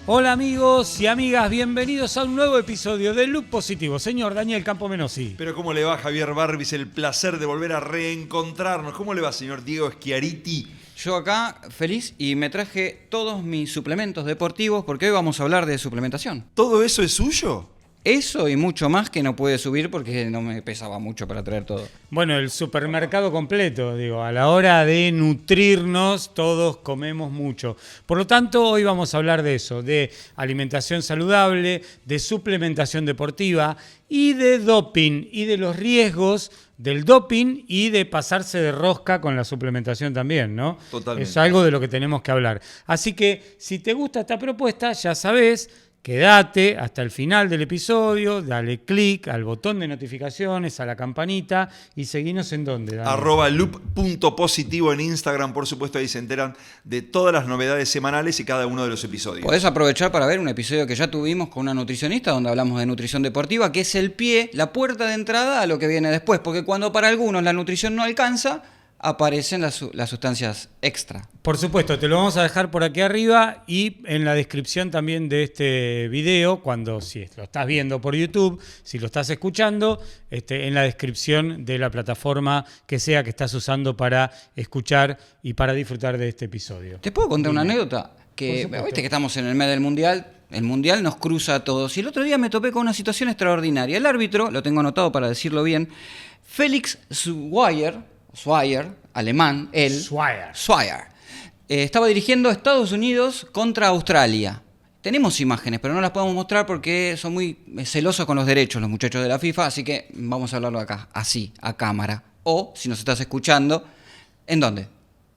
Hola amigos y amigas, bienvenidos a un nuevo episodio de Loop Positivo. Señor Daniel Campomenosi. Pero ¿cómo le va, Javier Barbis? El placer de volver a reencontrarnos. ¿Cómo le va, señor Diego Schiariti? Yo acá feliz y me traje todos mis suplementos deportivos porque hoy vamos a hablar de suplementación. ¿Todo eso es suyo? Eso y mucho más que no pude subir porque no me pesaba mucho para traer todo. Bueno, el supermercado completo, digo, a la hora de nutrirnos todos comemos mucho. Por lo tanto, hoy vamos a hablar de eso, de alimentación saludable, de suplementación deportiva y de doping y de los riesgos del doping y de pasarse de rosca con la suplementación también, ¿no? Totalmente. Es algo de lo que tenemos que hablar. Así que, si te gusta esta propuesta, ya sabés, quédate hasta el final del episodio, dale clic al botón de notificaciones, a la campanita y seguinos en dónde. @loop.positivo en Instagram, por supuesto, ahí se enteran de todas las novedades semanales y cada uno de los episodios. Podés aprovechar para ver un episodio que ya tuvimos con una nutricionista donde hablamos de nutrición deportiva, que es el pie, la puerta de entrada a lo que viene después, porque cuando para algunos la nutrición no alcanza, aparecen las sustancias extra. Por supuesto, te lo vamos a dejar por aquí arriba y en la descripción también de este video, si lo estás viendo por YouTube, si lo estás escuchando, en la descripción de la plataforma que sea que estás usando para escuchar y para disfrutar de este episodio. ¿Te puedo contar una anécdota? Que viste que estamos en el mes del Mundial. El Mundial nos cruza a todos. Y el otro día me topé con una situación extraordinaria. El árbitro, lo tengo anotado para decirlo bien, Felix Zweier, alemán, Zweier, estaba dirigiendo Estados Unidos contra Australia. Tenemos imágenes, pero no las podemos mostrar porque son muy celosos con los derechos los muchachos de la FIFA, así que vamos a hablarlo acá, así, a cámara. O, si nos estás escuchando, ¿en dónde?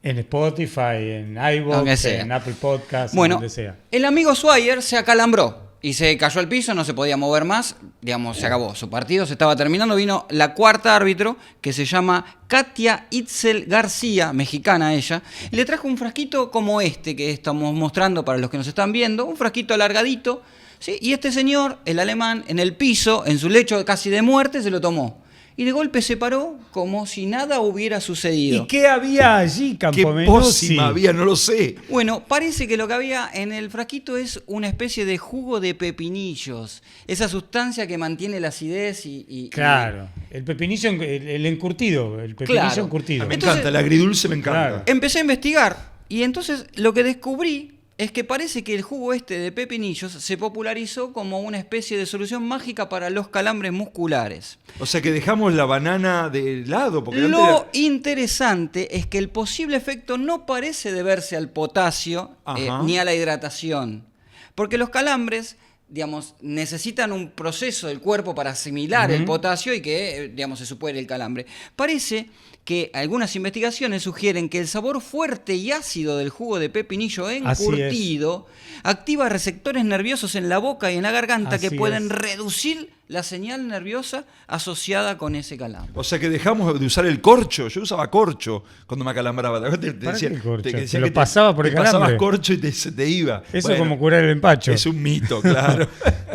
En Spotify, en iVoox, en Apple Podcasts, bueno, donde sea. El amigo Zweier se acalambró y se cayó al piso, no se podía mover más, digamos, se acabó. Su partido se estaba terminando, vino la cuarta árbitro, que se llama Katia Itzel García, mexicana ella, y le trajo un frasquito como este que estamos mostrando para los que nos están viendo, un frasquito alargadito, ¿sí? Y este señor, el alemán, en el piso, en su lecho casi de muerte, se lo tomó. Y de golpe se paró como si nada hubiera sucedido. ¿Y qué había allí, Campomenosi? ¿Qué pócima había? No lo sé. Bueno, parece que lo que había en el frasquito es una especie de jugo de pepinillos. Esa sustancia que mantiene la acidez y Claro, el pepinillo, el encurtido, el pepinillo Claro. encurtido. Me encanta, el agridulce me encanta. Claro. Empecé a investigar y entonces lo que descubrí es que parece que el jugo de pepinillos se popularizó como una especie de solución mágica para los calambres musculares. O sea que dejamos la banana de lado. Porque Lo antes interesante es que el posible efecto no parece deberse al potasio ni a la hidratación, porque los calambres, digamos, necesitan un proceso del cuerpo para asimilar el potasio y que, digamos, se supere el calambre. Parece que algunas investigaciones sugieren que el sabor fuerte y ácido del jugo de pepinillo encurtido activa receptores nerviosos en la boca y en la garganta que pueden reducir la señal nerviosa asociada con ese calambre. O sea que dejamos de usar el corcho. Yo usaba corcho cuando me acalambraba. Te decía, qué corcho? te decía Te lo que pasaba por el te pasabas calambre. corcho y se te iba. Eso Bueno, es como curar el empacho. es un mito, claro.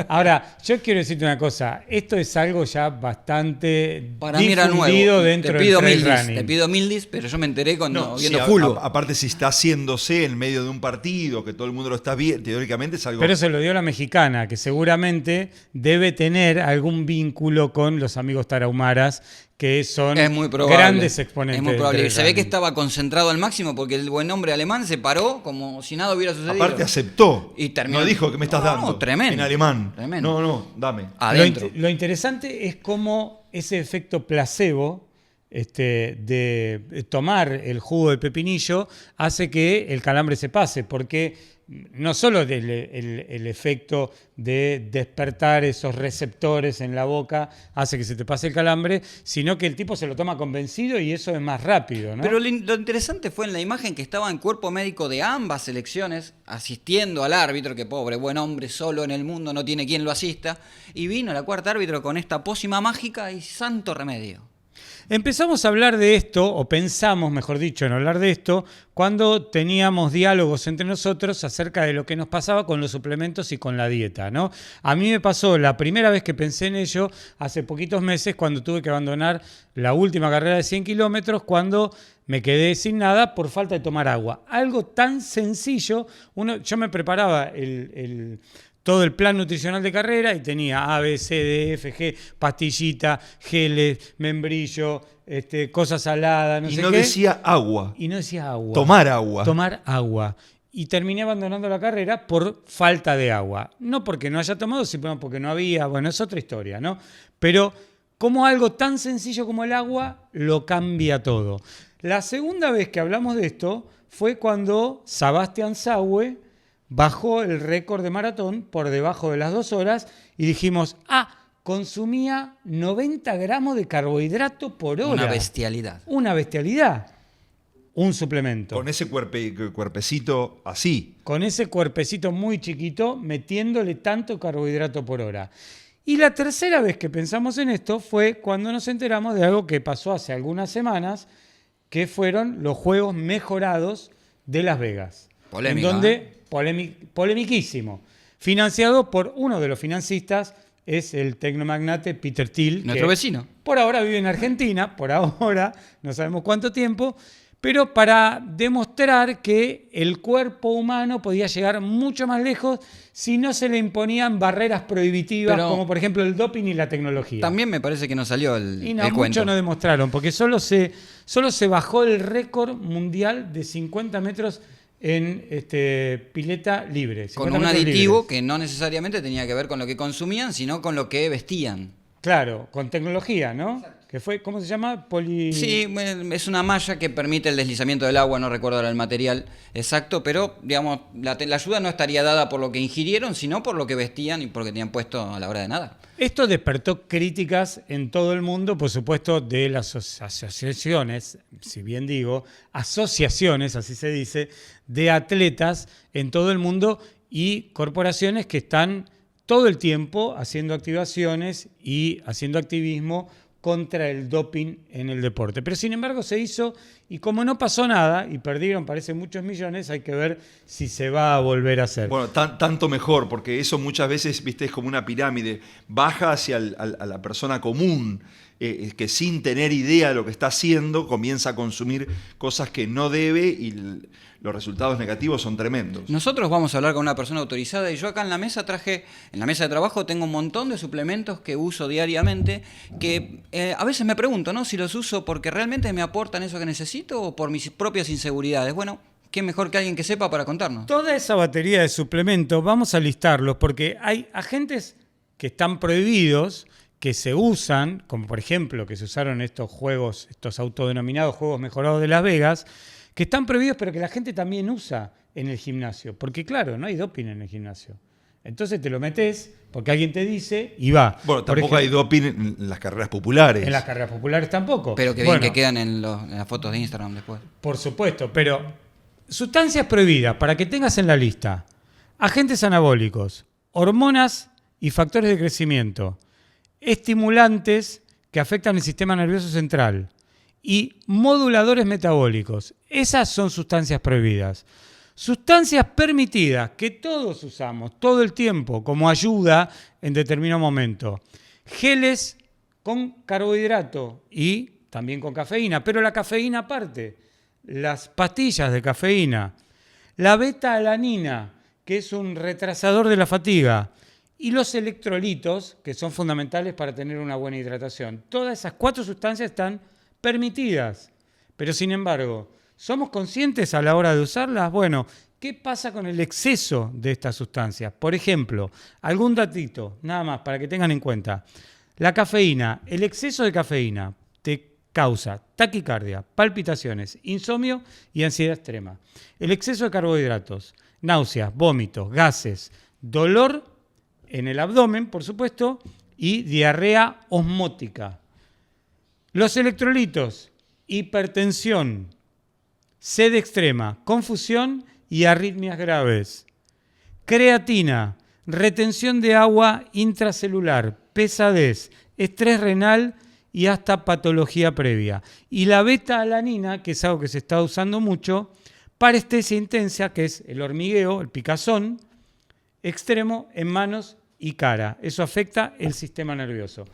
Ahora, yo quiero decirte una cosa. Esto es algo ya bastante Para mí era difundido nuevo. dentro Te pido del trail mildis, running. te pido mildis, pero yo me enteré cuando Sí, viendo fútbol. aparte, si está haciéndose en medio de un partido, que todo el mundo lo está viendo, teóricamente es algo. Pero se lo dio la mexicana, que seguramente debe tener algún vínculo con los amigos tarahumaras, que son Es muy probable. grandes exponentes. Es muy del probable. trail Se ve que running. estaba concentrado al máximo porque el buen hombre alemán se paró como si nada hubiera sucedido. Aparte aceptó. Y terminó. No dijo que me estás No, dando. tremendo. En alemán. Tremendo. No, dame. Adentro. Lo interesante es cómo ese efecto placebo de tomar el jugo de pepinillo hace que el calambre se pase, porque no solo el efecto de despertar esos receptores en la boca hace que se te pase el calambre, sino que el tipo se lo toma convencido y eso es más rápido, ¿no? Pero lo interesante fue en la imagen que estaba en cuerpo médico de ambas selecciones, asistiendo al árbitro, que pobre, buen hombre, solo en el mundo, no tiene quien lo asista, y vino la cuarta árbitro con esta pócima mágica y santo remedio. Empezamos a hablar de esto, o pensamos, mejor dicho, en hablar de esto, cuando teníamos diálogos entre nosotros acerca de lo que nos pasaba con los suplementos y con la dieta, ¿no? A mí me pasó la primera vez que pensé en ello hace poquitos meses, cuando tuve que abandonar la última carrera de 100 kilómetros, cuando me quedé sin nada por falta de tomar agua. Algo tan sencillo, yo me preparaba todo el plan nutricional de carrera y tenía A, B, C, D, F, G, pastillita, geles, membrillo, cosas saladas, no sé qué. Y no decía agua. Y no decía agua. Tomar agua. Tomar agua. Y terminé abandonando la carrera por falta de agua. No porque no haya tomado, sino porque no había. Bueno, es otra historia, ¿no? Pero como algo tan sencillo como el agua lo cambia todo. La segunda vez que hablamos de esto fue cuando Sebastian Saue bajó el récord de maratón por debajo de las 2 horas y dijimos, consumía 90 gramos de carbohidrato por hora. Una bestialidad. Una bestialidad. Un suplemento. Con ese cuerpecito así. Con ese cuerpecito muy chiquito, metiéndole tanto carbohidrato por hora. Y la tercera vez que pensamos en esto fue cuando nos enteramos de algo que pasó hace algunas semanas, que fueron los Juegos Mejorados de Las Vegas. Polémica. En donde, polemiquísimo. Financiado por uno de los financistas, es el tecnomagnate Peter Thiel. Nuestro vecino. Por ahora vive en Argentina, por ahora, no sabemos cuánto tiempo, pero para demostrar que el cuerpo humano podía llegar mucho más lejos si no se le imponían barreras prohibitivas, como por ejemplo el doping y la tecnología. También me parece que no salió el cuento. Mucho no demostraron, porque solo se bajó el récord mundial de 50 metros en pileta libre. Con un aditivo que no necesariamente tenía que ver con lo que consumían, sino con lo que vestían. Claro, con tecnología, ¿no? Exacto. Que fue, ¿cómo se llama? Sí, es una malla que permite el deslizamiento del agua, no recuerdo ahora el material exacto, pero digamos la ayuda no estaría dada por lo que ingirieron, sino por lo que vestían y por lo que tenían puesto a la hora de nadar. Esto despertó críticas en todo el mundo, por supuesto, de las asociaciones, si bien digo, asociaciones, así se dice, de atletas en todo el mundo y corporaciones que están todo el tiempo haciendo activaciones y haciendo activismo contra el doping en el deporte. Pero sin embargo se hizo y como no pasó nada y perdieron parece muchos millones, hay que ver si se va a volver a hacer. Bueno, tanto mejor, porque eso muchas veces, viste, es como una pirámide, baja hacia a la persona común, que sin tener idea de lo que está haciendo comienza a consumir cosas que no debe y los resultados negativos son tremendos. Nosotros vamos a hablar con una persona autorizada y yo acá en la mesa en la mesa de trabajo tengo un montón de suplementos que uso diariamente que a veces me pregunto, ¿no? Si los uso porque realmente me aportan eso que necesito o por mis propias inseguridades. Bueno, qué mejor que alguien que sepa para contarnos. Toda esa batería de suplementos vamos a listarlos porque hay agentes que están prohibidos, que se usan, como por ejemplo que se usaron estos autodenominados Juegos Mejorados de Las Vegas, que están prohibidos pero que la gente también usa en el gimnasio. Porque claro, no hay doping en el gimnasio. Entonces te lo metes porque alguien te dice y va. Bueno, tampoco hay doping en las carreras populares. En las carreras populares tampoco. Pero que bien que quedan en las fotos de Instagram después. Por supuesto, pero sustancias prohibidas, para que tengas en la lista. Agentes anabólicos, hormonas y factores de crecimiento, estimulantes que afectan el sistema nervioso central y moduladores metabólicos. Esas son sustancias prohibidas. Sustancias permitidas que todos usamos todo el tiempo como ayuda en determinado momento. Geles con carbohidrato y también con cafeína, pero la cafeína aparte. Las pastillas de cafeína. La beta-alanina, que es un retrasador de la fatiga. Y los electrolitos, que son fundamentales para tener una buena hidratación. Todas esas 4 sustancias están permitidas. Pero sin embargo, ¿somos conscientes a la hora de usarlas? Bueno, ¿qué pasa con el exceso de estas sustancias? Por ejemplo, algún datito, nada más para que tengan en cuenta. La cafeína, el exceso de cafeína te causa taquicardia, palpitaciones, insomnio y ansiedad extrema. El exceso de carbohidratos, náuseas, vómitos, gases, dolor en el abdomen, por supuesto, y diarrea osmótica. Los electrolitos, hipertensión, sed extrema, confusión y arritmias graves. Creatina, retención de agua intracelular, pesadez, estrés renal y hasta patología previa. Y la beta-alanina, que es algo que se está usando mucho, parestesia intensa, que es el hormigueo, el picazón, extremo en manos y cara. Eso afecta el sistema nervioso.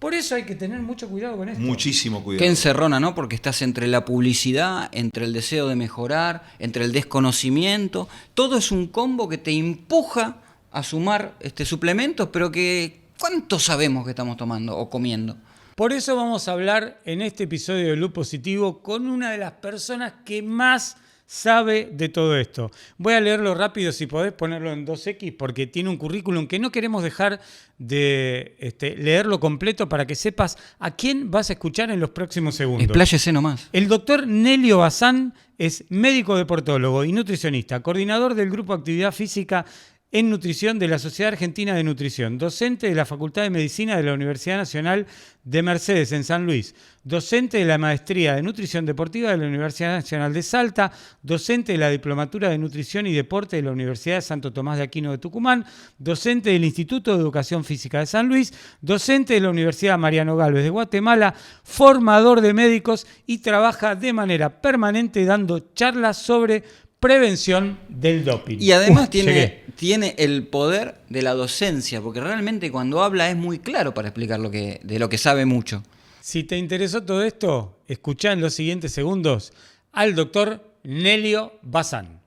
Por eso hay que tener mucho cuidado con esto. Muchísimo cuidado. Qué encerrona, ¿no? Porque estás entre la publicidad, entre el deseo de mejorar, entre el desconocimiento. Todo es un combo que te empuja a sumar suplementos, pero que ¿cuánto sabemos que estamos tomando o comiendo? Por eso vamos a hablar en este episodio de Loop Positivo con una de las personas que más sabe de todo esto. Voy a leerlo rápido, si podés ponerlo en 2X, porque tiene un currículum que no queremos dejar de leerlo completo para que sepas a quién vas a escuchar en los próximos segundos. Expláyese nomás. El doctor Nelio Bazán es médico deportólogo y nutricionista, coordinador del Grupo Actividad Física en Nutrición de la Sociedad Argentina de Nutrición, docente de la Facultad de Medicina de la Universidad Nacional de Mercedes en San Luis, docente de la Maestría de Nutrición Deportiva de la Universidad Nacional de Salta, docente de la Diplomatura de Nutrición y Deporte de la Universidad de Santo Tomás de Aquino de Tucumán, docente del Instituto de Educación Física de San Luis, docente de la Universidad Mariano Gálvez de Guatemala, formador de médicos y trabaja de manera permanente dando charlas sobre prevención del doping. Y además tiene el poder de la docencia, porque realmente cuando habla es muy claro para explicar de lo que sabe mucho. Si te interesó todo esto, escuchá en los siguientes segundos al doctor Nelio Bazán.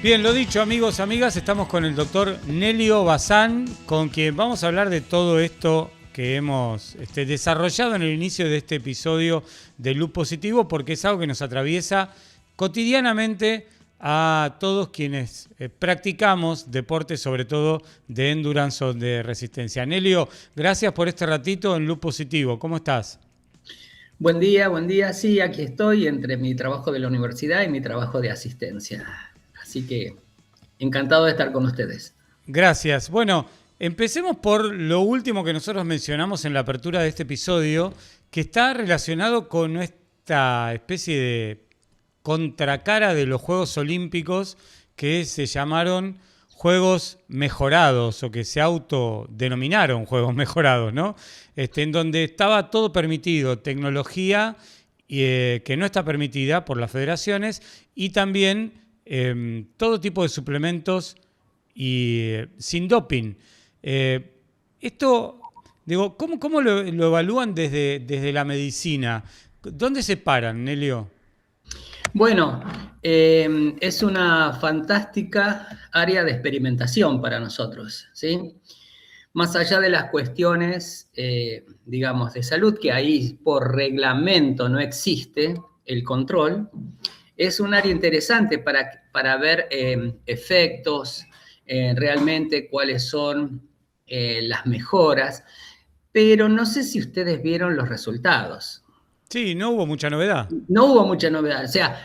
Bien, lo dicho, amigos, amigas, estamos con el doctor Nelio Bazán, con quien vamos a hablar de todo esto que hemos desarrollado en el inicio de este episodio de Loop Positivo, porque es algo que nos atraviesa cotidianamente a todos quienes practicamos deportes, sobre todo de endurance o de resistencia. Nelio, gracias por este ratito en Loop Positivo. ¿Cómo estás? Buen día. Sí, aquí estoy entre mi trabajo de la universidad y mi trabajo de asistencia. Así que encantado de estar con ustedes. Gracias. Bueno, empecemos por lo último que nosotros mencionamos en la apertura de este episodio, que está relacionado con esta especie de contracara de los Juegos Olímpicos que se llamaron Juegos Mejorados o que se autodenominaron Juegos Mejorados, ¿no? En donde estaba todo permitido, tecnología que no está permitida por las federaciones y también todo tipo de suplementos y sin doping. Esto, digo, ¿cómo lo evalúan desde la medicina? ¿Dónde se paran, Nelio? Bueno, es una fantástica área de experimentación para nosotros, ¿sí? Más allá de las cuestiones, digamos, de salud, que ahí por reglamento no existe el control, es un área interesante para ver efectos, realmente cuáles son las mejoras, pero no sé si ustedes vieron los resultados. Sí, no hubo mucha novedad. No hubo mucha novedad, o sea,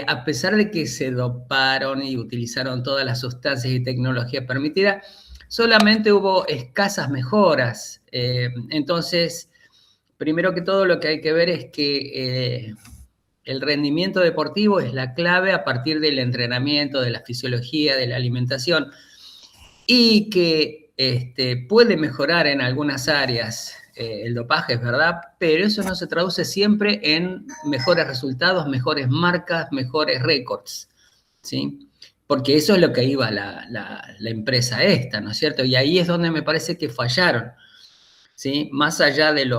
a pesar de que se doparon y utilizaron todas las sustancias y tecnologías permitidas, solamente hubo escasas mejoras. Entonces, primero que todo lo que hay que ver es que el rendimiento deportivo es la clave a partir del entrenamiento, de la fisiología, de la alimentación, y que puede mejorar en algunas áreas el dopaje, es verdad, pero eso no se traduce siempre en mejores resultados, mejores marcas, mejores récords, ¿sí? Porque eso es lo que iba la empresa esta, ¿no es cierto? Y ahí es donde me parece que fallaron, ¿sí? Más allá del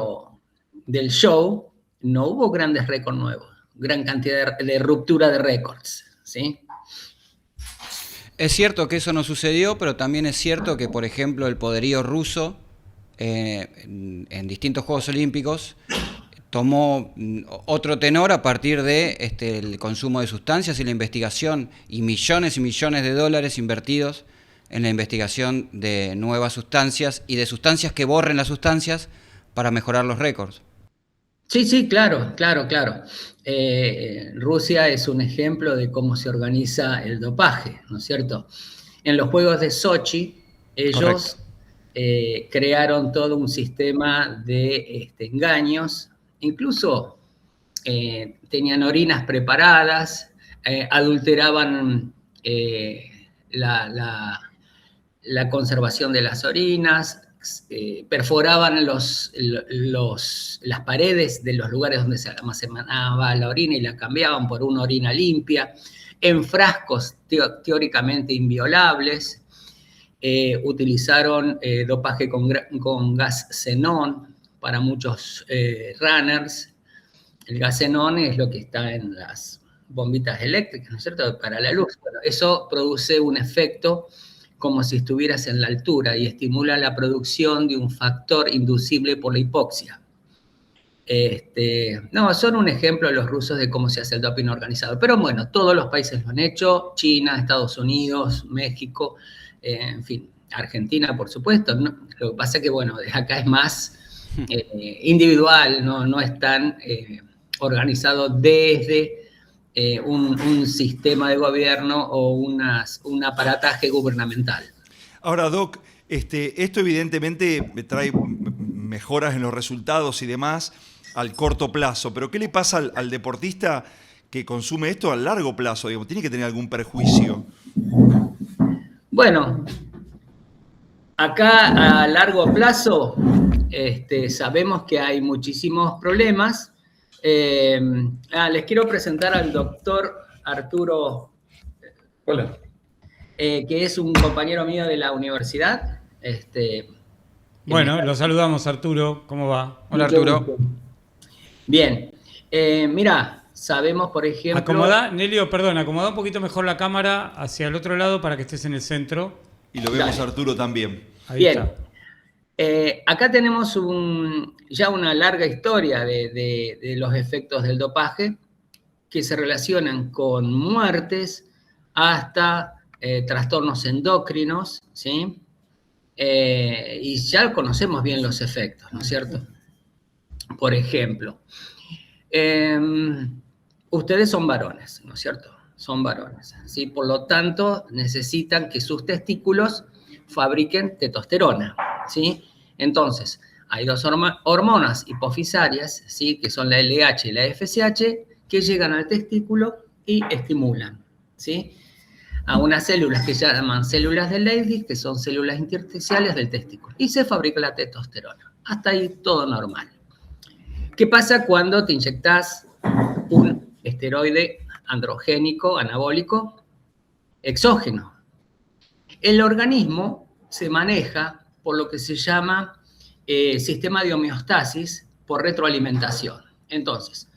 show, no hubo grandes récords nuevos, gran cantidad de ruptura de récords, ¿sí? Es cierto que eso no sucedió, pero también es cierto que, por ejemplo, el poderío ruso en distintos Juegos Olímpicos tomó otro tenor a partir de el consumo de sustancias y la investigación y millones de dólares invertidos en la investigación de nuevas sustancias y de sustancias que borren las sustancias para mejorar los récords. Sí, claro. Rusia es un ejemplo de cómo se organiza el dopaje, ¿no es cierto? En los Juegos de Sochi, ellos crearon todo un sistema de engaños, incluso tenían orinas preparadas, adulteraban la conservación de las orinas, perforaban las paredes de los lugares donde se almacenaba la orina y la cambiaban por una orina limpia, en frascos teóricamente inviolables. utilizaron dopaje con gas xenón para muchos runners. El gas xenón es lo que está en las bombitas eléctricas, ¿no es cierto?, para la luz. Bueno, eso produce un efecto como si estuvieras en la altura y estimula la producción de un factor inducible por la hipoxia. No, son un ejemplo los rusos de cómo se hace el doping organizado. Pero bueno, todos los países lo han hecho, China, Estados Unidos, México, en fin, Argentina, por supuesto. ¿No? Lo que pasa es que, bueno, acá es más individual, no es tan organizado desde un sistema de gobierno o un aparataje gubernamental. Ahora, Doc, esto evidentemente trae mejoras en los resultados y demás al corto plazo, pero ¿qué le pasa al deportista que consume esto a largo plazo? Digamos, ¿tiene que tener algún perjuicio? Bueno, acá a largo plazo sabemos que hay muchísimos problemas. Les quiero presentar al doctor Arturo. Hola. Que es un compañero mío de la universidad. Bueno, lo saludamos, Arturo. ¿Cómo va? Hola, Arturo. Bien. Mira, sabemos, por ejemplo... Nelio, acomoda un poquito mejor la cámara hacia el otro lado para que estés en el centro. Y lo vemos a Arturo también. Ahí bien. Está. Acá tenemos ya una larga historia de los efectos del dopaje que se relacionan con muertes hasta trastornos endocrinos, ¿sí? Y ya conocemos bien los efectos, ¿no es cierto? Por ejemplo, ustedes son varones, ¿no es cierto? Son varones, ¿sí? Por lo tanto, necesitan que sus testículos fabriquen testosterona, ¿sí? Entonces, hay dos hormonas hipofisarias, ¿sí? Que son la LH y la FSH, que llegan al testículo y estimulan, ¿sí? A unas células que se llaman células de Leydig, que son células intersticiales del testículo, y se fabrica la testosterona. Hasta ahí todo normal. ¿Qué pasa cuando te inyectas un esteroide androgénico, anabólico, exógeno? El organismo se maneja por lo que se llama sistema de homeostasis por retroalimentación. Entonces,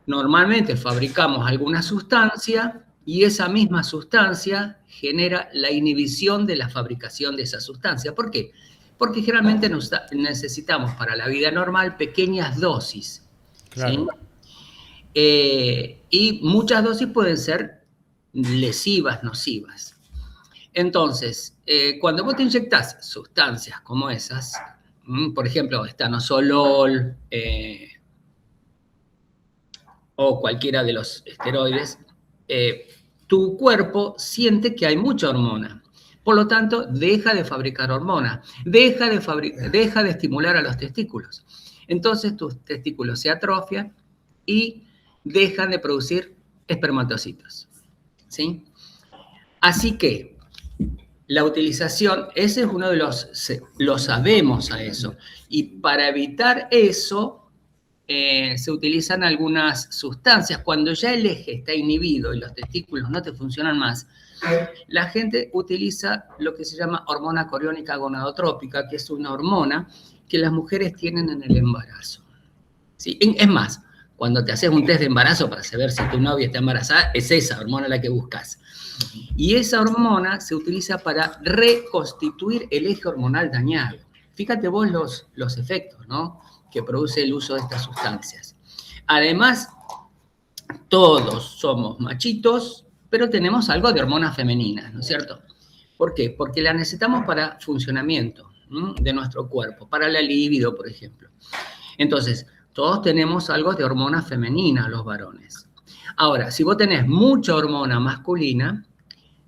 normalmente fabricamos alguna sustancia y esa misma sustancia genera la inhibición de la fabricación de esa sustancia. ¿Por qué? Porque generalmente necesitamos para la vida normal pequeñas dosis. Claro. ¿Sí? Y muchas dosis pueden ser lesivas, nocivas. Entonces, cuando vos te inyectás sustancias como esas, por ejemplo, estanosol o cualquiera de los esteroides, tu cuerpo siente que hay mucha hormona. Por lo tanto, deja de fabricar hormona, deja de estimular a los testículos. Entonces, tus testículos se atrofian y dejan de producir espermatocitos, ¿sí? Así que la utilización, ese es uno de lo sabemos a eso. Y para evitar eso, se utilizan algunas sustancias. Cuando ya el eje está inhibido y los testículos no te funcionan más, la gente utiliza lo que se llama hormona coriónica gonadotrópica, que es una hormona que las mujeres tienen en el embarazo. ¿Sí? Es más, cuando te haces un test de embarazo para saber si tu novia está embarazada, es esa hormona la que buscas. Y esa hormona se utiliza para reconstituir el eje hormonal dañado. Fíjate vos los efectos, ¿no?, que produce el uso de estas sustancias. Además, todos somos machitos, pero tenemos algo de hormonas femeninas, ¿no es cierto? ¿Por qué? Porque la necesitamos para funcionamiento de nuestro cuerpo, para la libido, por ejemplo. Entonces, todos tenemos algo de hormona femenina, los varones. Ahora, si vos tenés mucha hormona masculina,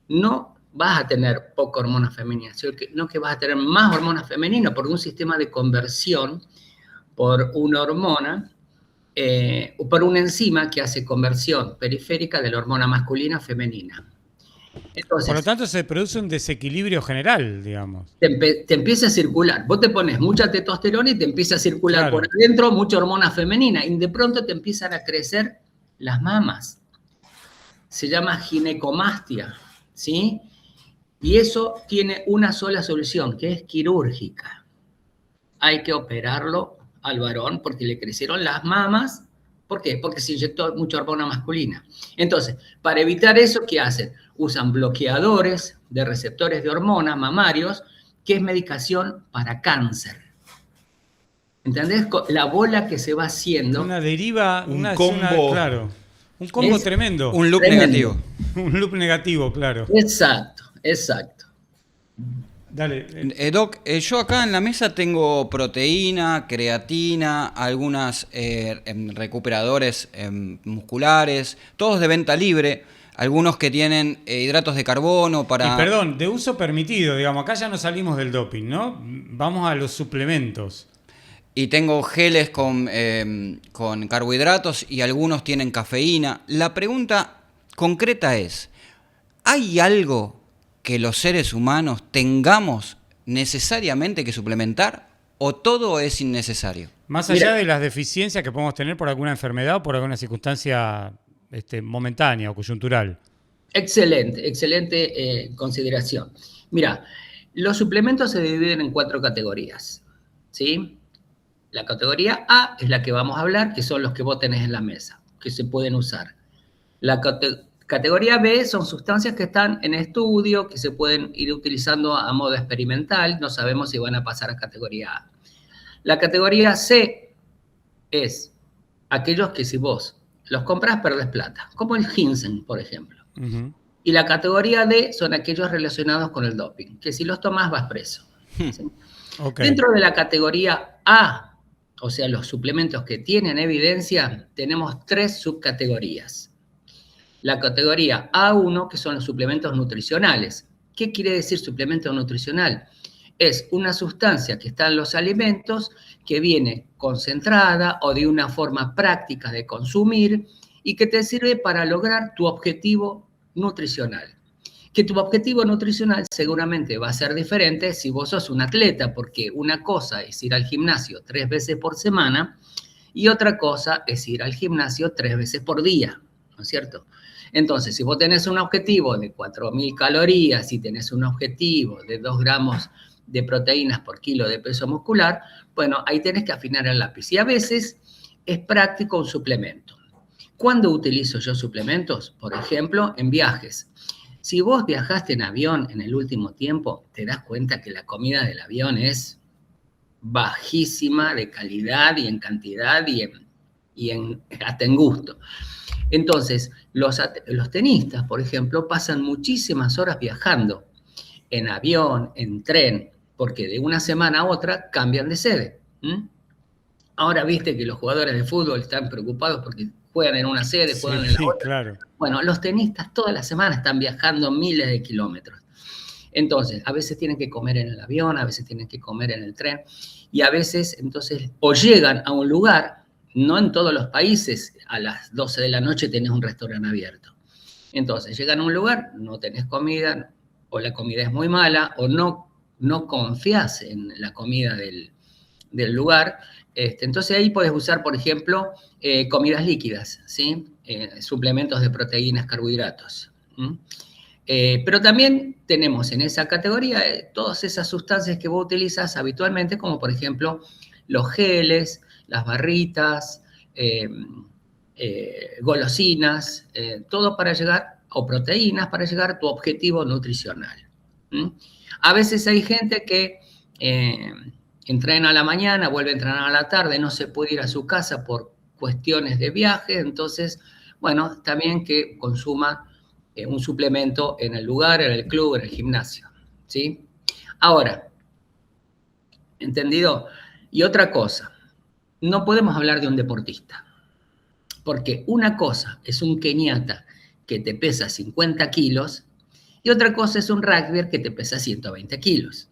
no vas a tener poca hormona femenina, sino que vas a tener más hormona femenina por un sistema de conversión por una hormona, por una enzima que hace conversión periférica de la hormona masculina a femenina. Entonces, por lo tanto, se produce un desequilibrio general, digamos. Te empieza a circular. Vos te pones mucha testosterona y te empieza a circular, claro, por adentro mucha hormona femenina y de pronto te empiezan a crecer las mamas. Se llama ginecomastia, ¿sí? Y eso tiene una sola solución, que es quirúrgica. Hay que operarlo al varón porque le crecieron las mamas. ¿Por qué? Porque se inyectó mucha hormona masculina. Entonces, para evitar eso, ¿qué hacen? Usan bloqueadores de receptores de hormona mamarios, que es medicación para cáncer. ¿Entendés? La bola que se va haciendo. Una deriva, un combo. Claro. Un combo tremendo. Un loop Tremendo. negativo. Un loop negativo, claro. Exacto. Dale. Doc, yo acá en la mesa tengo proteína, creatina, algunas recuperadores musculares, todos de venta libre, algunos que tienen hidratos de carbono para... Y perdón, de uso permitido, digamos, acá ya no salimos del doping, ¿no? Vamos a los suplementos. Y tengo geles con carbohidratos y algunos tienen cafeína. La pregunta concreta es, ¿hay algo que los seres humanos tengamos necesariamente que suplementar o todo es innecesario? Más allá de las deficiencias que podemos tener por alguna enfermedad o por alguna circunstancia momentánea o coyuntural. Excelente consideración. Mira, los suplementos se dividen en 4 categorías, ¿sí? La categoría A es la que vamos a hablar, que son los que vos tenés en la mesa, que se pueden usar. La categoría B son sustancias que están en estudio, que se pueden ir utilizando a modo experimental, no sabemos si van a pasar a categoría A. La categoría C es aquellos que si vos los compras perdés plata, como el ginseng, por ejemplo. Uh-huh. Y la categoría D son aquellos relacionados con el doping, que si los tomás vas preso. ¿Sí? Okay. Dentro de la categoría A, o sea, los suplementos que tienen evidencia, tenemos 3 subcategorías. La categoría A1, que son los suplementos nutricionales. ¿Qué quiere decir suplemento nutricional? Es una sustancia que está en los alimentos, que viene concentrada o de una forma práctica de consumir y que te sirve para lograr tu objetivo nutricional. Que tu objetivo nutricional seguramente va a ser diferente si vos sos un atleta, porque una cosa es ir al gimnasio 3 veces por semana y otra cosa es ir al gimnasio 3 veces por día, ¿no es cierto? Entonces, si vos tenés un objetivo de 4.000 calorías y tenés un objetivo de 2 gramos de proteínas por kilo de peso muscular, bueno, ahí tenés que afinar el lápiz. Y a veces es práctico un suplemento. ¿Cuándo utilizo yo suplementos? Por ejemplo, en viajes. Si vos viajaste en avión en el último tiempo, te das cuenta que la comida del avión es bajísima de calidad y en cantidad y hasta en gusto. Entonces, los tenistas, por ejemplo, pasan muchísimas horas viajando en avión, en tren, porque de una semana a otra cambian de sede. Ahora viste que los jugadores de fútbol están preocupados porque juegan en una sede, juegan en la otra. Claro. Bueno, los tenistas toda la semana están viajando miles de kilómetros. Entonces, a veces tienen que comer en el avión, a veces tienen que comer en el tren, y a veces, entonces, o llegan a un lugar, no en todos los países, a las 12 de la noche tenés un restaurante abierto. Entonces, llegan a un lugar, no tenés comida, o la comida es muy mala, o no confías en la comida del lugar. Entonces ahí puedes usar, por ejemplo, comidas líquidas, ¿sí? Suplementos de proteínas, carbohidratos. Pero también tenemos en esa categoría todas esas sustancias que vos utilizas habitualmente, como por ejemplo los geles, las barritas, golosinas, todo para llegar, o proteínas para llegar a tu objetivo nutricional. A veces hay gente que entrena a la mañana, vuelve a entrenar a la tarde, no se puede ir a su casa por cuestiones de viaje, entonces, bueno, está bien que consuma un suplemento en el lugar, en el club, en el gimnasio, ¿sí? Ahora, ¿entendido? Y otra cosa, no podemos hablar de un deportista, porque una cosa es un keniata que te pesa 50 kilos y otra cosa es un rugbyer que te pesa 120 kilos,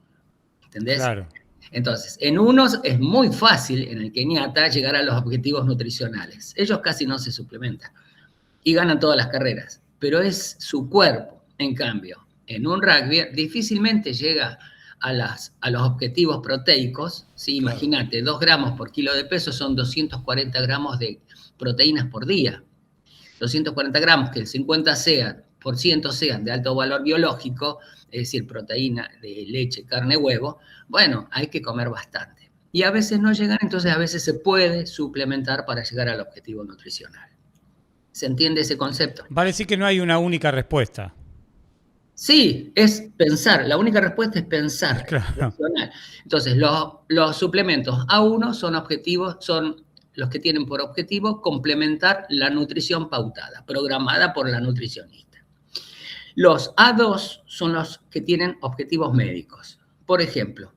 ¿entendés? Claro. Entonces, en unos es muy fácil, en el keniata, llegar a los objetivos nutricionales. Ellos casi no se suplementan y ganan todas las carreras, pero es su cuerpo. En cambio, en un rugby difícilmente llega a los objetivos proteicos. ¿Sí? Claro. Imagínate, 2 gramos por kilo de peso son 240 gramos de proteínas por día. 240 gramos, que el 50 sea sean de alto valor biológico, es decir, proteína de leche, carne, huevo, bueno, hay que comer bastante. Y a veces no llegan, entonces a veces se puede suplementar para llegar al objetivo nutricional. ¿Se entiende ese concepto? Vale decir que no hay una única respuesta. Sí, es pensar. La única respuesta es pensar. Claro. Entonces, los suplementos A1 son objetivos, son los que tienen por objetivo complementar la nutrición pautada, programada por la nutricionista. Los A2 son los que tienen objetivos médicos. Por ejemplo,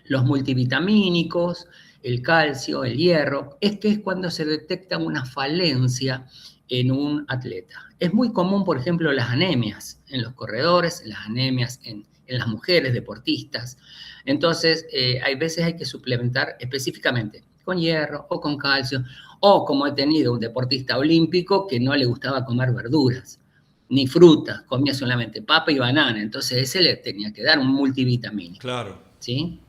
los multivitamínicos, el calcio, el hierro, es cuando se detecta una falencia en un atleta. Es muy común, por ejemplo, las anemias en los corredores, las anemias en las mujeres deportistas. Entonces, hay veces hay que suplementar específicamente con hierro o con calcio, o como he tenido un deportista olímpico que no le gustaba comer verduras, ni frutas, comía solamente papa y banana, entonces ese le tenía que dar un multivitamínico. Claro. ¿Sí?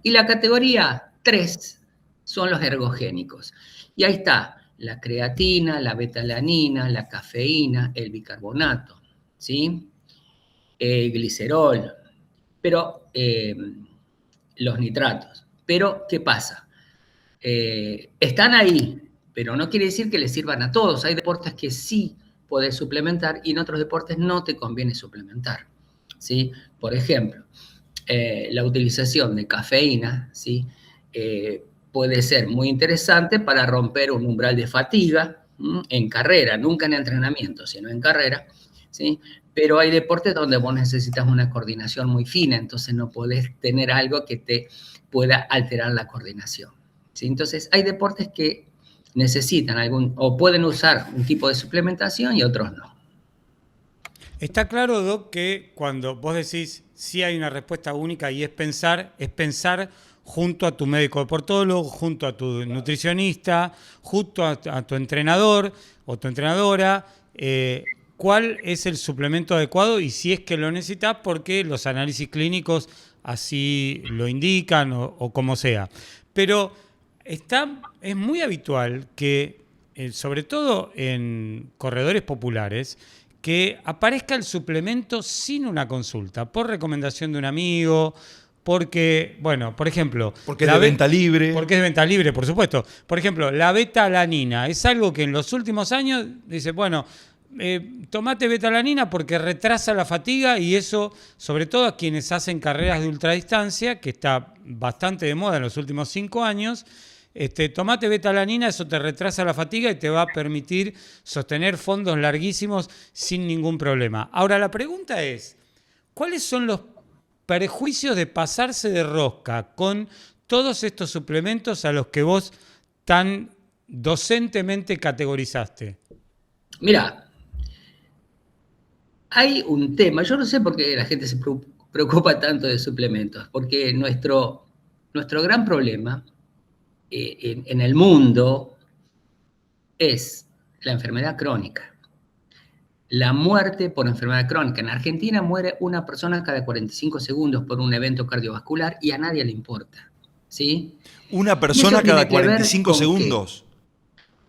Y la categoría 3 son los ergogénicos. Y ahí está la creatina, la betalanina, la cafeína, el bicarbonato, ¿sí? El glicerol, pero los nitratos. Pero, ¿qué pasa? Están ahí, pero no quiere decir que les sirvan a todos. Hay deportes que sí podés suplementar y en otros deportes no te conviene suplementar, ¿sí? Por ejemplo, la utilización de cafeína, ¿sí? Puede ser muy interesante para romper un umbral de fatiga en carrera, nunca en entrenamiento, sino en carrera, ¿sí? Pero hay deportes donde vos necesitas una coordinación muy fina, entonces no podés tener algo que te pueda alterar la coordinación, ¿sí? Entonces hay deportes que necesitan o pueden usar un tipo de suplementación y otros no. Está claro, Doc, que cuando vos decís sí hay una respuesta única y es pensar junto a tu médico deportólogo, junto a tu nutricionista, junto a tu entrenador o tu entrenadora, cuál es el suplemento adecuado y si es que lo necesitas porque los análisis clínicos así lo indican o como sea. Pero es muy habitual que, sobre todo en corredores populares, que aparezca el suplemento sin una consulta, por recomendación de un amigo, porque, bueno, por ejemplo... Porque es de venta libre. Porque es de venta libre, por supuesto. Por ejemplo, la beta-alanina es algo que en los últimos años dice, bueno, tomate beta-alanina porque retrasa la fatiga y eso, sobre todo a quienes hacen carreras de ultradistancia, que está bastante de moda en los últimos 5 años, tomate beta-alanina, eso te retrasa la fatiga y te va a permitir sostener fondos larguísimos sin ningún problema. Ahora, la pregunta es, ¿cuáles son los perjuicios de pasarse de rosca con todos estos suplementos a los que vos tan docentemente categorizaste? Mira, hay un tema, yo no sé por qué la gente se preocupa tanto de suplementos, porque nuestro gran problema en el mundo es la enfermedad crónica. La muerte por enfermedad crónica. En Argentina muere una persona cada 45 segundos por un evento cardiovascular y a nadie le importa, ¿sí? Una persona cada 45 segundos.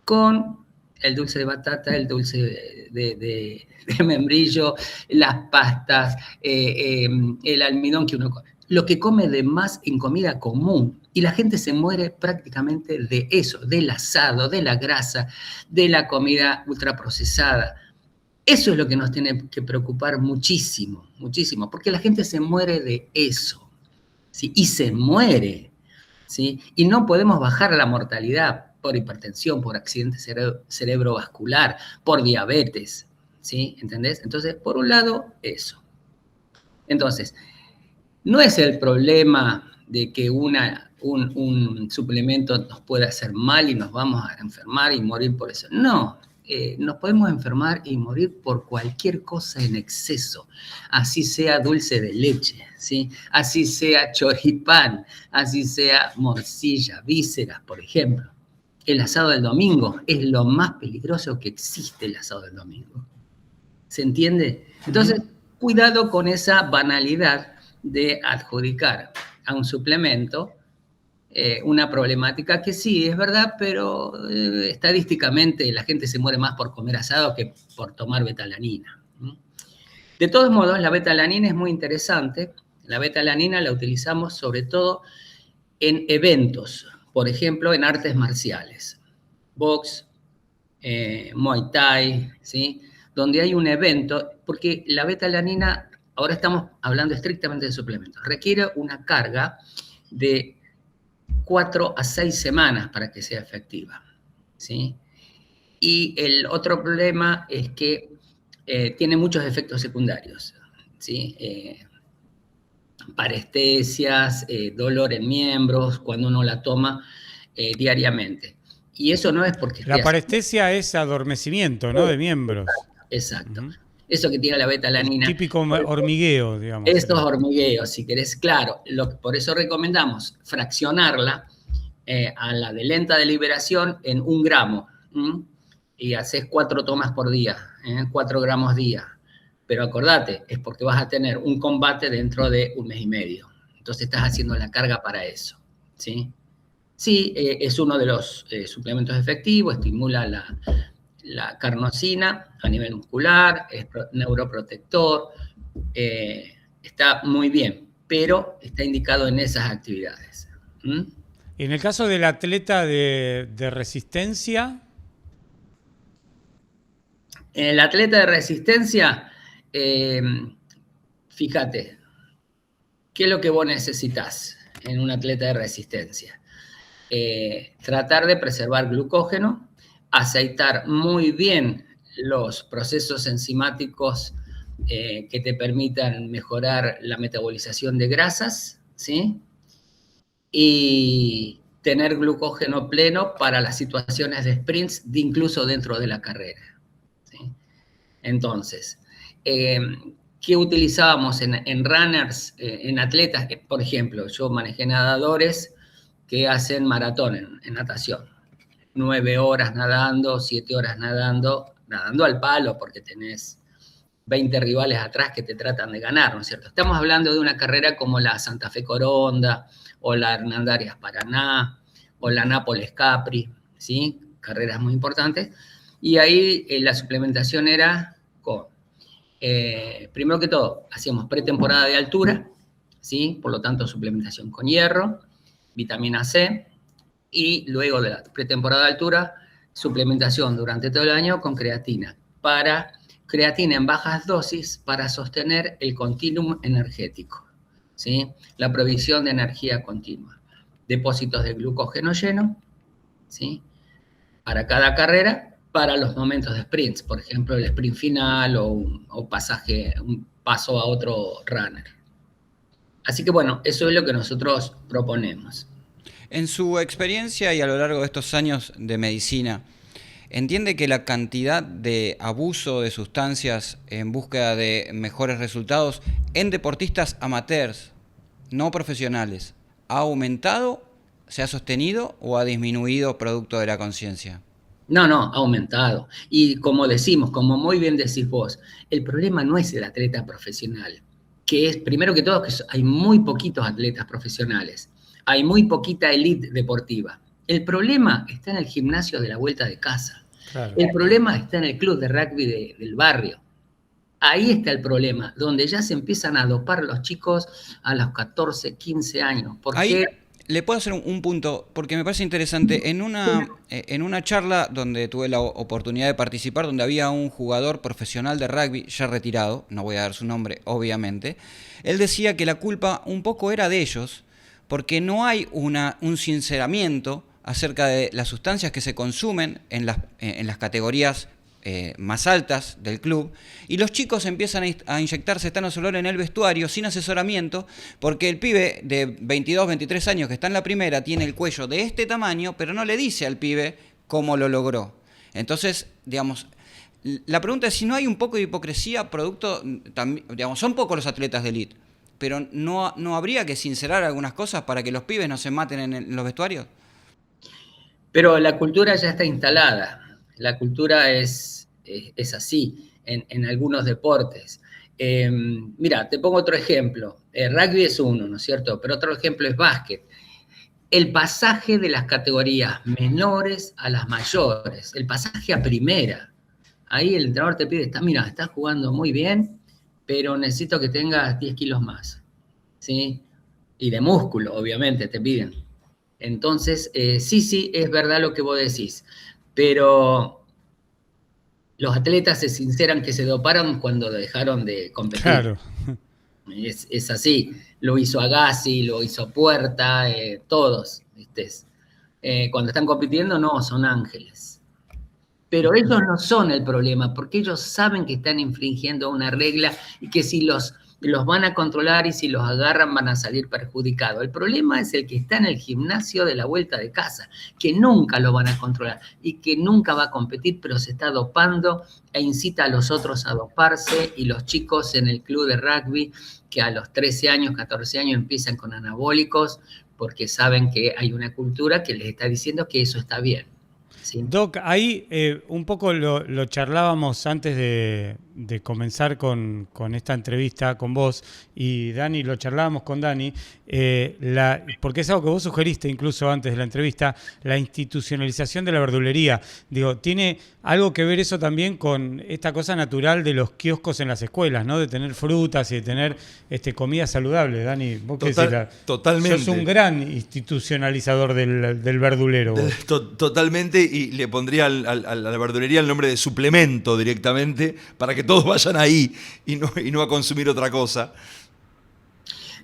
Con el dulce de batata, el dulce de membrillo, las pastas, el almidón que uno come. Lo que come de más en comida común. Y la gente se muere prácticamente de eso, del asado, de la grasa, de la comida ultraprocesada. Eso es lo que nos tiene que preocupar muchísimo, muchísimo, porque la gente se muere de eso, ¿sí? Y se muere, ¿sí? Y no podemos bajar la mortalidad por hipertensión, por accidente cerebrovascular, por diabetes, ¿sí? ¿Entendés? Entonces, por un lado, eso. Entonces, no es el problema de que un suplemento nos pueda hacer mal y nos vamos a enfermar y morir por eso. No, nos podemos enfermar y morir por cualquier cosa en exceso, así sea dulce de leche, ¿sí? Así sea choripán, así sea morcilla, vísceras, por ejemplo. El asado del domingo es lo más peligroso que existe, el asado del domingo. ¿Se entiende? Entonces, cuidado con esa banalidad de adjudicar a un suplemento una problemática que sí, es verdad, pero estadísticamente la gente se muere más por comer asado que por tomar betalanina. De todos modos, la betalanina es muy interesante. La betalanina la utilizamos sobre todo en eventos, por ejemplo, en artes marciales, box, Muay Thai, ¿sí? Donde hay un evento, porque la betalanina, ahora estamos hablando estrictamente de suplementos, requiere una carga de 4 a 6 semanas para que sea efectiva, ¿sí? Y el otro problema es que tiene muchos efectos secundarios, ¿sí? Parestesias, dolor en miembros, cuando uno la toma diariamente. Y eso no es porque... La parestesia es adormecimiento, ¿no? De miembros. Exacto. Eso que tiene la betalanina. El típico hormigueo, digamos. Estos hormigueos, si querés, claro. Por eso recomendamos fraccionarla a la de lenta de liberación en 1 gramo. Y haces 4 tomas por día, 4 gramos día. Pero acordate, es porque vas a tener un combate dentro de 1 mes y medio. Entonces estás haciendo la carga para eso, ¿sí? Sí, es uno de los suplementos efectivos, estimula la carnosina a nivel muscular, es neuroprotector, está muy bien, pero está indicado en esas actividades. En el caso del atleta de resistencia... En el atleta de resistencia, fíjate, ¿qué es lo que vos necesitas en un atleta de resistencia? Tratar de preservar glucógeno, aceitar muy bien los procesos enzimáticos que te permitan mejorar la metabolización de grasas, ¿sí? Y tener glucógeno pleno para las situaciones de sprints, incluso dentro de la carrera, ¿sí? Entonces, ¿qué utilizábamos en runners, en atletas? Por ejemplo, yo manejé nadadores que hacen maratón en natación. 9 horas nadando, 7 horas nadando al palo porque tenés 20 rivales atrás que te tratan de ganar, ¿no es cierto? Estamos hablando de una carrera como la Santa Fe Coronda, o la Hernandarias Paraná, o la Nápoles Capri, ¿sí? Carreras muy importantes. Y ahí la suplementación era con, primero que todo, hacíamos pretemporada de altura, ¿sí? Por lo tanto, suplementación con hierro, vitamina C, y luego de la pretemporada de altura, suplementación durante todo el año con creatina en bajas dosis para sostener el continuum energético, ¿sí? La provisión de energía continua. Depósitos de glucógeno lleno, ¿sí? Para cada carrera, para los momentos de sprints, por ejemplo, el sprint final o un paso a otro runner. Así que bueno, eso es lo que nosotros proponemos. En su experiencia y a lo largo de estos años de medicina, ¿entiende que la cantidad de abuso de sustancias en búsqueda de mejores resultados en deportistas amateurs, no profesionales, ha aumentado, se ha sostenido o ha disminuido producto de la conciencia? No, ha aumentado. Y como decimos, como muy bien decís vos, el problema no es el atleta profesional, que es, primero que todo, que hay muy poquitos atletas profesionales, hay muy poquita élite deportiva. El problema está en el gimnasio de la vuelta de casa. Claro. El problema está en el club de rugby del barrio. Ahí está el problema, donde ya se empiezan a dopar los chicos a los 14, 15 años. Porque... Ahí le puedo hacer un punto, porque me parece interesante. En una charla donde tuve la oportunidad de participar, donde había un jugador profesional de rugby, ya retirado, no voy a dar su nombre, obviamente, él decía que la culpa un poco era de ellos, porque no hay un sinceramiento acerca de las sustancias que se consumen en las categorías más altas del club, y los chicos empiezan a inyectarse etanosol en el vestuario sin asesoramiento, porque el pibe de 22, 23 años que está en la primera tiene el cuello de este tamaño, pero no le dice al pibe cómo lo logró. Entonces, digamos, la pregunta es si no hay un poco de hipocresía producto, digamos, son pocos los atletas de élite, pero no habría que sincerar algunas cosas para que los pibes no se maten en los vestuarios. Pero la cultura ya está instalada. La cultura es así en algunos deportes. Mira, te pongo otro ejemplo. Rugby es uno, ¿no es cierto? Pero otro ejemplo es básquet. el pasaje de las categorías menores a las mayores, el pasaje a primera. Ahí el entrenador te pide, mira, estás jugando muy bien, pero necesito que tengas 10 kilos más, ¿sí? Y de músculo, obviamente, te piden. Entonces, sí, es verdad lo que vos decís, pero los atletas se sinceran que se doparon cuando dejaron de competir. Claro. Es así, lo hizo Agassi, lo hizo Puerta, todos, ¿viste? Cuando están compitiendo, no, son ángeles. Pero ellos no son el problema, porque ellos saben que están infringiendo una regla y que si los van a controlar y si los agarran van a salir perjudicados. El problema es el que está en el gimnasio de la vuelta de casa, que nunca lo van a controlar y que nunca va a competir, pero se está dopando e incita a los otros a doparse, y los chicos en el club de rugby que a los 13 años, 14 años empiezan con anabólicos porque saben que hay una cultura que les está diciendo que eso está bien. ¿Sí? Doc, ahí un poco lo charlábamos antes de comenzar con esta entrevista con vos, y Dani, lo charlábamos con Dani, porque es algo que vos sugeriste incluso antes de la entrevista, la institucionalización de la verdulería. Digo, ¿tiene algo que ver eso también con esta cosa natural de los kioscos en las escuelas, ¿no? De tener frutas y de tener comida saludable? Dani, vos qué decís, totalmente. Sos un gran institucionalizador del verdulero. Totalmente. Y le pondría a la verdulería el nombre de suplemento directamente, para que todos vayan ahí y no a consumir otra cosa.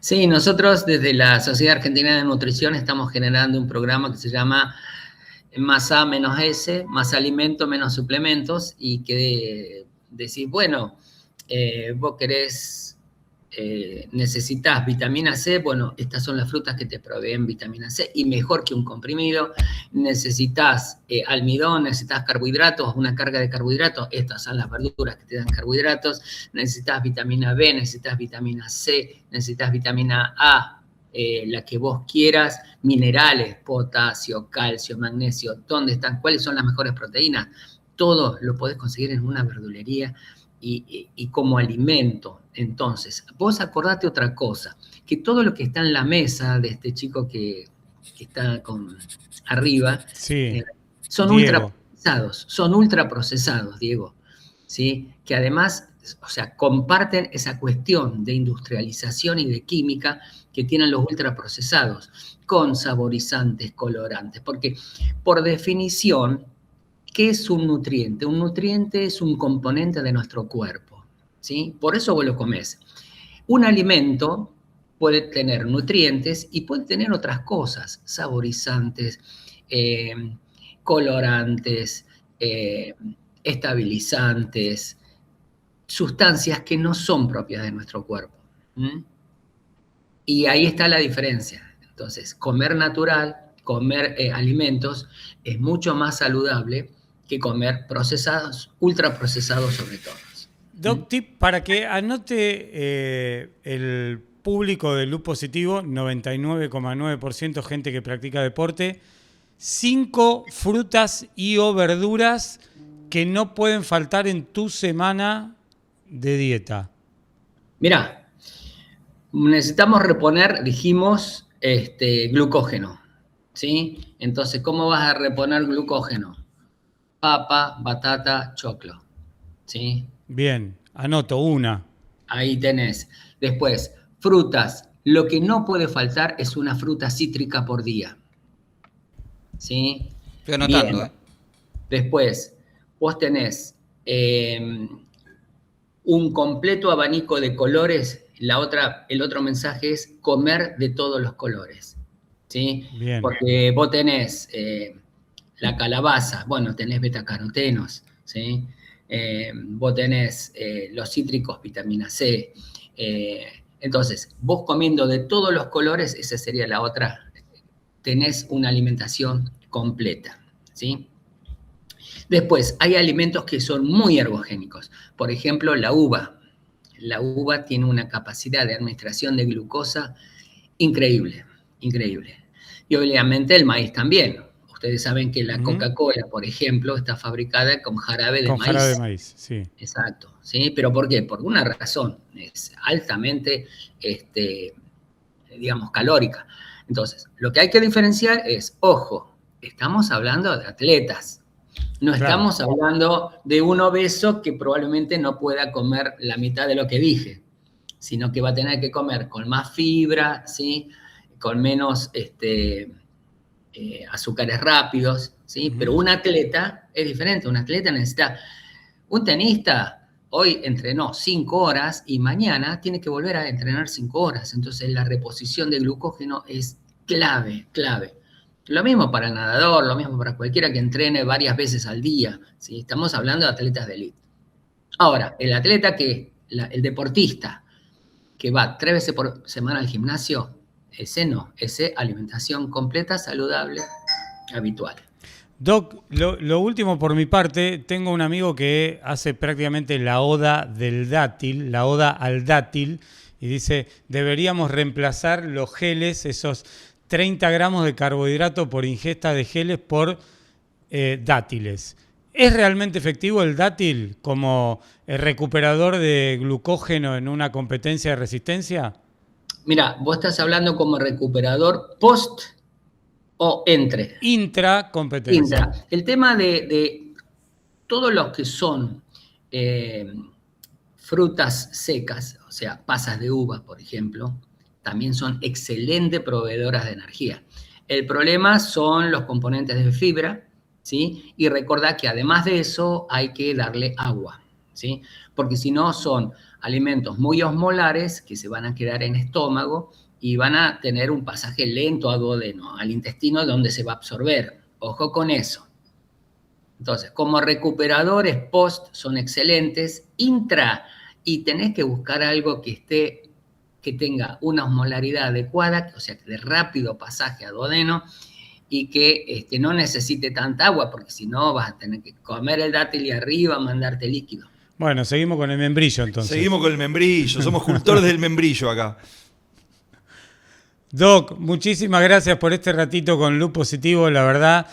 Sí, nosotros desde la Sociedad Argentina de Nutrición estamos generando un programa que se llama Más A menos S, más alimento menos suplementos, y que decís, bueno, vos necesitas vitamina C, bueno, estas son las frutas que te proveen vitamina C, y mejor que un comprimido. Necesitas almidón, necesitas carbohidratos, una carga de carbohidratos, estas son las verduras que te dan carbohidratos. Necesitas vitamina B, necesitas vitamina C, necesitas vitamina A, la que vos quieras, minerales, potasio, calcio, magnesio, ¿dónde están? ¿Cuáles son las mejores proteínas? Todo lo podés conseguir en una verdulería y como alimento. Entonces, vos acordate otra cosa, que todo lo que está en la mesa de este chico que está arriba, sí, son ultraprocesados, Diego, ¿sí? Que además, o sea, comparten esa cuestión de industrialización y de química que tienen los ultraprocesados, con saborizantes, colorantes, porque por definición, ¿qué es un nutriente? Un nutriente es un componente de nuestro cuerpo, ¿sí? Por eso vos lo comés. Un alimento puede tener nutrientes y puede tener otras cosas, saborizantes, colorantes, estabilizantes, sustancias que no son propias de nuestro cuerpo. Y ahí está la diferencia. Entonces, comer natural, comer alimentos, es mucho más saludable que comer procesados, ultraprocesados sobre todo. Doc, tip para que anote el público de Loop Positivo, 99,9% gente que practica deporte, 5 frutas y o verduras que no pueden faltar en tu semana de dieta. Mirá, necesitamos reponer, dijimos, glucógeno, ¿sí? Entonces, ¿cómo vas a reponer glucógeno? Papa, batata, choclo, ¿sí? Bien, anoto una. Ahí tenés. Después, frutas. Lo que no puede faltar es una fruta cítrica por día, ¿sí? Estoy anotando. Bien. Después, vos tenés un completo abanico de colores. El otro mensaje es comer de todos los colores, ¿sí? Bien. Porque vos tenés la calabaza, bueno, tenés betacarotenos, ¿sí? Vos tenés los cítricos, vitamina C. Entonces, vos comiendo de todos los colores, esa sería la otra, tenés una alimentación completa, ¿sí? Después, hay alimentos que son muy ergogénicos. Por ejemplo, la uva. La uva tiene una capacidad de administración de glucosa increíble, increíble. Y obviamente el maíz también. Ustedes saben que la Coca-Cola, por ejemplo, está fabricada con jarabe de maíz. Con jarabe de maíz, sí. Exacto, ¿sí? ¿Pero por qué? Por una razón. Es altamente, digamos, calórica. Entonces, lo que hay que diferenciar es, ojo, estamos hablando de atletas. No estamos hablando de un obeso que probablemente no pueda comer la mitad de lo que dije, sino que va a tener que comer con más fibra, ¿sí? Con menos azúcares rápidos, ¿sí? Pero un atleta es diferente. Un atleta necesita... Un tenista hoy entrenó 5 horas y mañana tiene que volver a entrenar 5 horas. Entonces la reposición de glucógeno es clave. Lo mismo para el nadador, lo mismo para cualquiera que entrene varias veces al día, ¿sí? Estamos hablando de atletas de élite. Ahora, el atleta el deportista que va 3 veces por semana al gimnasio, ese no, ese alimentación completa, saludable, habitual. Doc, lo último por mi parte, tengo un amigo que hace prácticamente la oda del dátil, la oda al dátil, y dice, deberíamos reemplazar los geles, esos 30 gramos de carbohidrato por ingesta de geles por dátiles. ¿Es realmente efectivo el dátil como recuperador de glucógeno en una competencia de resistencia? Mira, vos estás hablando como recuperador post o entre. Intracompetencia. Intra. El tema de todos los que son frutas secas, o sea, pasas de uva, por ejemplo, también son excelentes proveedoras de energía. El problema son los componentes de fibra, ¿sí? Y recordad que además de eso hay que darle agua, ¿sí? Porque si no son alimentos muy osmolares que se van a quedar en estómago y van a tener un pasaje lento a duodeno, al intestino donde se va a absorber. Ojo con eso. Entonces, como recuperadores post son excelentes, intra, y tenés que buscar algo que tenga una osmolaridad adecuada, o sea, de rápido pasaje a duodeno, y que no necesite tanta agua, porque si no vas a tener que comer el dátil y arriba mandarte líquido. Bueno, seguimos con el membrillo entonces. Seguimos con el membrillo, somos cultores del membrillo acá. Doc, muchísimas gracias por este ratito con Loop Positivo, la verdad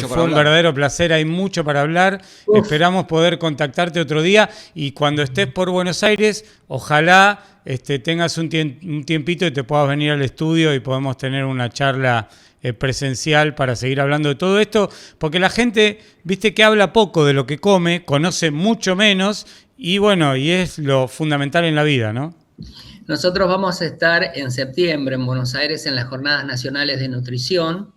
fue un verdadero placer, hay mucho para hablar. Esperamos poder contactarte otro día y cuando estés por Buenos Aires, ojalá tengas un tiempito y te puedas venir al estudio y podemos tener una charla presencial para seguir hablando de todo esto, porque la gente, viste que habla poco de lo que come, conoce mucho menos y bueno, y es lo fundamental en la vida, ¿no? Nosotros vamos a estar en septiembre en Buenos Aires en las Jornadas Nacionales de Nutrición.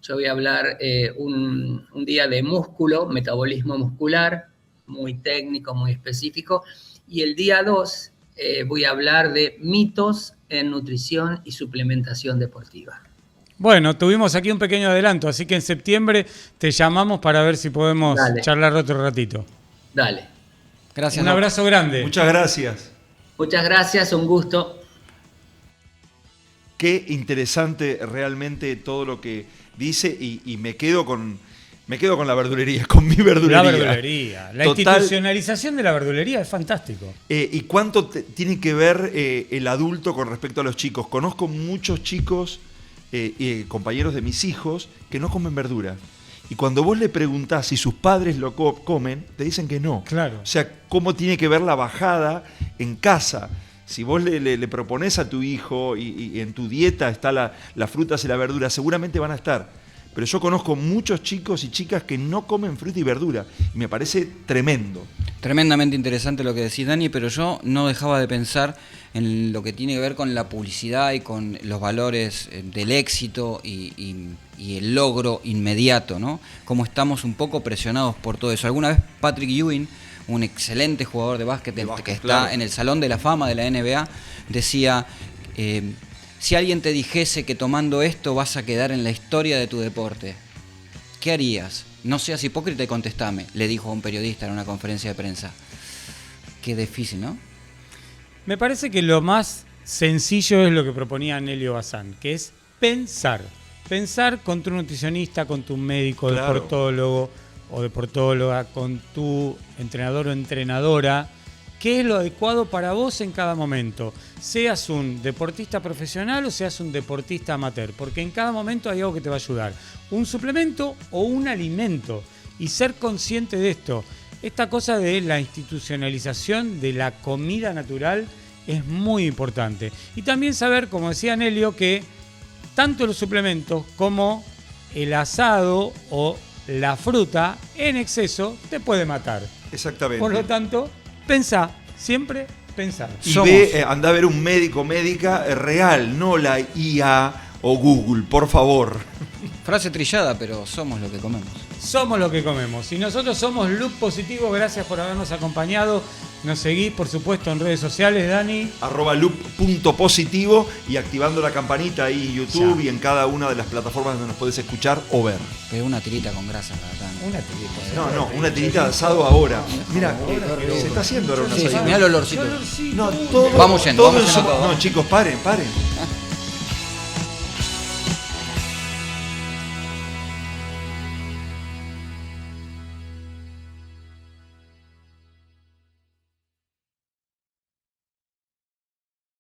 Yo voy a hablar un día de músculo, metabolismo muscular, muy técnico, muy específico. Y el día 2 voy a hablar de mitos en nutrición y suplementación deportiva. Bueno, tuvimos aquí un pequeño adelanto, así que en septiembre te llamamos para ver si podemos charlar otro ratito. Dale. Gracias. Un abrazo grande. Muchas gracias. Muchas gracias, un gusto. Qué interesante realmente todo lo que dice y me quedo con la verdulería, con mi verdulería. La verdulería. La institucionalización de la verdulería es fantástico. ¿Y cuánto tiene que ver el adulto con respecto a los chicos? Conozco muchos chicos, compañeros de mis hijos, que no comen verdura. Y cuando vos le preguntás si sus padres lo comen, te dicen que no. Claro. O sea, ¿cómo tiene que ver la bajada en casa? Si vos le proponés a tu hijo y en tu dieta está las frutas y la verdura, seguramente van a estar. Pero yo conozco muchos chicos y chicas que no comen fruta y verdura. Y me parece tremendo. Tremendamente interesante lo que decís, Dani, pero yo no dejaba de pensar en lo que tiene que ver con la publicidad y con los valores del éxito y el logro inmediato, ¿no? Cómo estamos un poco presionados por todo eso. Alguna vez Patrick Ewing, un excelente jugador de básquet que está en el Salón de la Fama de la NBA, decía, si alguien te dijese que tomando esto vas a quedar en la historia de tu deporte, ¿qué harías? No seas hipócrita y contestame, le dijo a un periodista en una conferencia de prensa. Qué difícil, ¿no? Me parece que lo más sencillo es lo que proponía Nelio Bazán, que es pensar. Pensar con tu nutricionista, con tu médico, deportólogo o deportóloga, con tu entrenador o entrenadora, qué es lo adecuado para vos en cada momento. Seas un deportista profesional o seas un deportista amateur, porque en cada momento hay algo que te va a ayudar. Un suplemento o un alimento. Y ser consciente de esto. Esta cosa de la institucionalización de la comida natural es muy importante. Y también saber, como decía Nelio, que tanto los suplementos como el asado o la fruta en exceso te puede matar. Exactamente. Por lo tanto, pensá, siempre pensá. Y anda a ver un médico, médica real, no la IA o Google, por favor. Frase trillada, pero somos lo que comemos. Somos lo que comemos. Y nosotros somos Loop Positivo. Gracias por habernos acompañado. Nos seguís, por supuesto, en redes sociales, Dani. @loop.positivo y activando la campanita ahí en YouTube Ya. y en cada una de las plataformas donde nos podés escuchar o ver. Pero una tirita con grasa, Una tirita. No, una tirita de asado ahora. Mira, se está haciendo ahora un Sí, asadito. mirá el olorcito. No, todo, Vamos yendo, todo vamos en yendo su- todo. No, chicos, paren.